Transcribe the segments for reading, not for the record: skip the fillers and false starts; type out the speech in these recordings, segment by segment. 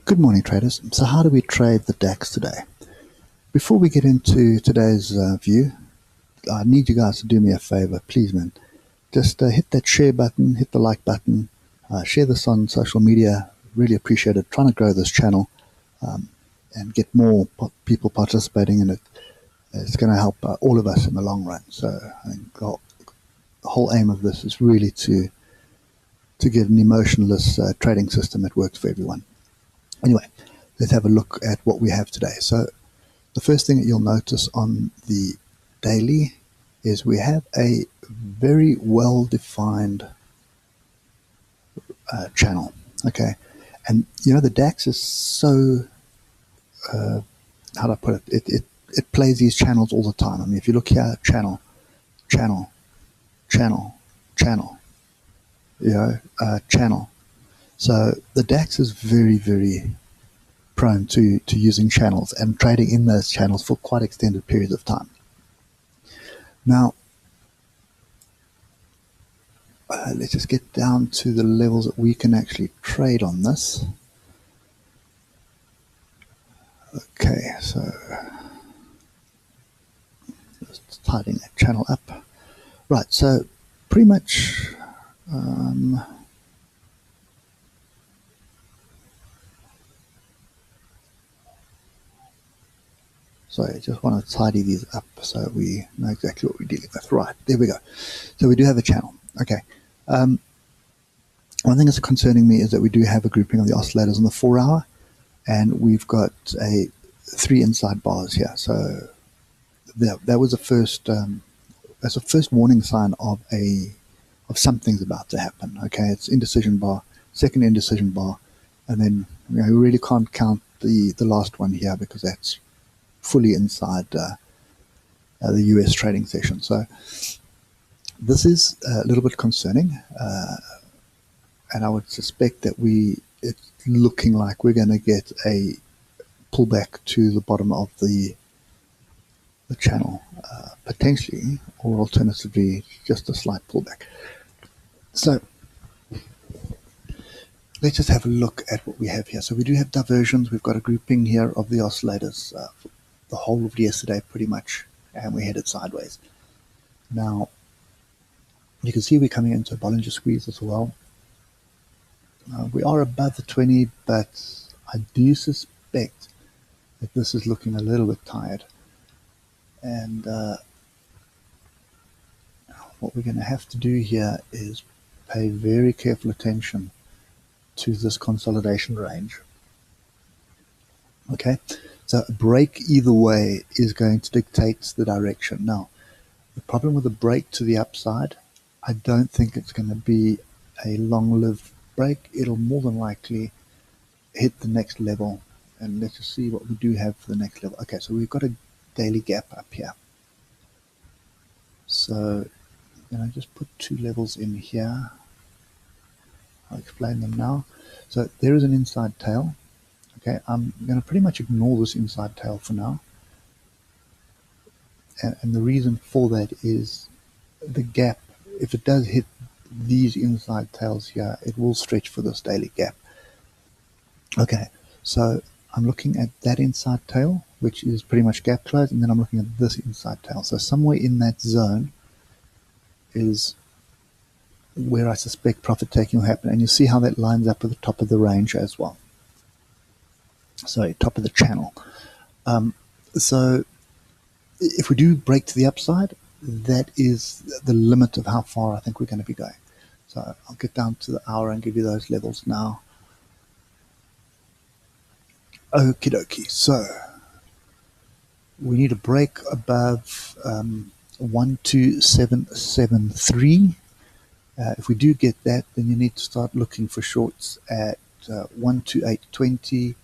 Good morning, traders. So how do we trade the DAX today? Before we get into today's view, I need you guys to do me a favor, please, man. Just hit that share button, hit the like button, share this on social media. Really appreciate it. Trying to grow this channel and get more people participating in it. It's going to help all of us in the long run. So I think the whole aim of this is really to get an emotionless trading system that works for everyone. Anyway, let's have a look at what we have today. So the first thing that you'll notice on the daily is we have a very well-defined channel, okay? And, you know, the DAX is so, how do I put it? It plays these channels all the time. I mean, if you look here, channel, channel, channel, channel, channel. So the DAX is very, very prone to using channels and trading in those channels for quite extended periods of time. Now, let's just get down to the levels that we can actually trade on this. Okay, so just tidying that channel up. Right, so pretty much sorry, I just want to tidy these up so we know exactly what we're dealing with. Right, there we go. So we do have a channel. Okay. One thing that's concerning me is that we do have a grouping of the oscillators on the 4 hour, and we've got 3 inside bars here. So that was the first that's a first warning sign of something's about to happen. Okay, it's indecision bar, second indecision bar, and then we really can't count the last one here because that's fully inside the US trading session. So this is a little bit concerning, and I would suspect that it's looking like we're going to get a pullback to the bottom of the channel, potentially, or alternatively just a slight pullback. So let's just have a look at what we have here. So we do have diversions. We've got a grouping here of the oscillators for the whole of yesterday pretty much, and we're headed sideways. Now you can see we're coming into a Bollinger Squeeze as well. We are above the 20, but I do suspect that this is looking a little bit tired. And what we're going to have to do here is pay very careful attention to this consolidation range. Okay, so a break either way is going to dictate the direction. Now, the problem with the break to the upside, I don't think it's going to be a long-lived break. It'll more than likely hit the next level, and let's just see what we do have for the next level. Okay, so we've got a daily gap up here. So just put 2 levels in here. I'll explain them now. So there is an inside tail. Okay, I'm going to pretty much ignore this inside tail for now. And the reason for that is the gap. If it does hit these inside tails here, it will stretch for this daily gap. Okay, so I'm looking at that inside tail, which is pretty much gap close, and then I'm looking at this inside tail. So somewhere in that zone is where I suspect profit taking will happen. And you see how that lines up with the top of the range as well. So top of the channel. So if we do break to the upside, that is the limit of how far I think we're going to be going. So I'll get down to the hour and give you those levels now. Okie dokie. So we need a break above 12773. If we do get that, then you need to start looking for shorts at 12820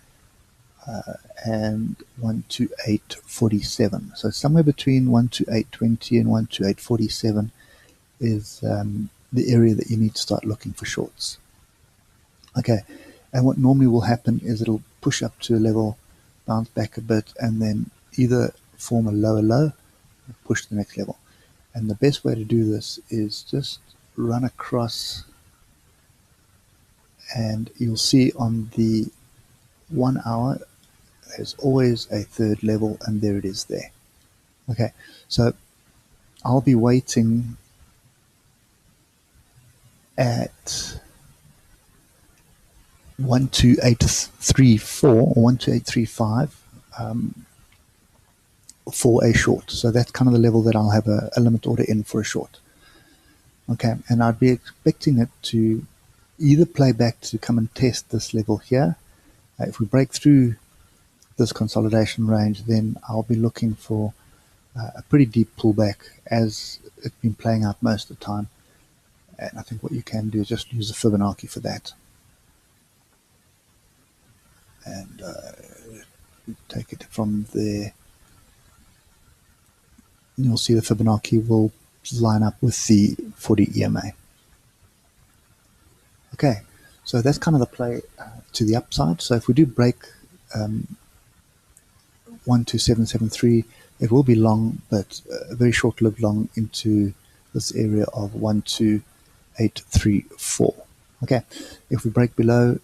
and 12847. So somewhere between 12820 and 12847 is the area that you need to start looking for shorts. Okay, and what normally will happen is it'll push up to a level, bounce back a bit, and then either form a lower low or push to the next level. And the best way to do this is just run across, and you'll see on the 1 hour, there's always a third level, and there it is there. Okay, so I'll be waiting at 12834 or 12835 for a short. So that's kind of the level that I'll have a limit order in for a short. Okay, and I'd be expecting it to either play back to come and test this level here. If we break through this consolidation range, then I'll be looking for a pretty deep pullback, as it's been playing out most of the time. And I think what you can do is just use the Fibonacci for that. And take it from there. You'll see the Fibonacci will line up with the 40 EMA. Okay, so that's kind of the play to the upside. So if we do break 12773, it will be long, but a very short-lived long into this area of 12834. Okay, if we break below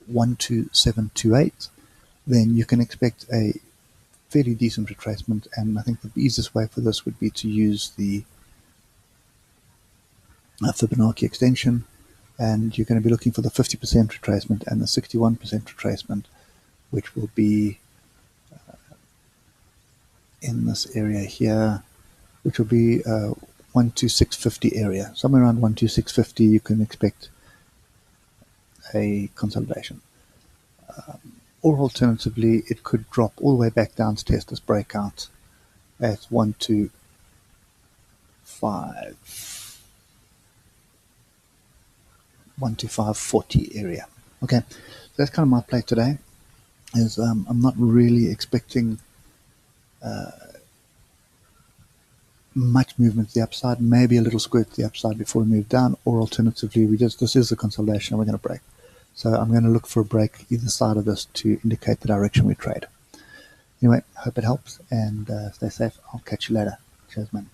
12728, then you can expect a fairly decent retracement, and I think the easiest way for this would be to use the Fibonacci extension, and you're going to be looking for the 50% retracement and the 61% retracement, which will be in this area here, which will be 12650 area. Somewhere around 12650 you can expect a consolidation. Or alternatively, it could drop all the way back down to test this breakout at 12540 area. Okay, so that's kind of my play today. Is I'm not really expecting much movement to the upside, maybe a little squirt to the upside before we move down, or alternatively, this is the consolidation and we're going to break. So I'm going to look for a break either side of this to indicate the direction we trade. Anyway, hope it helps, and stay safe. I'll catch you later. Cheers, man.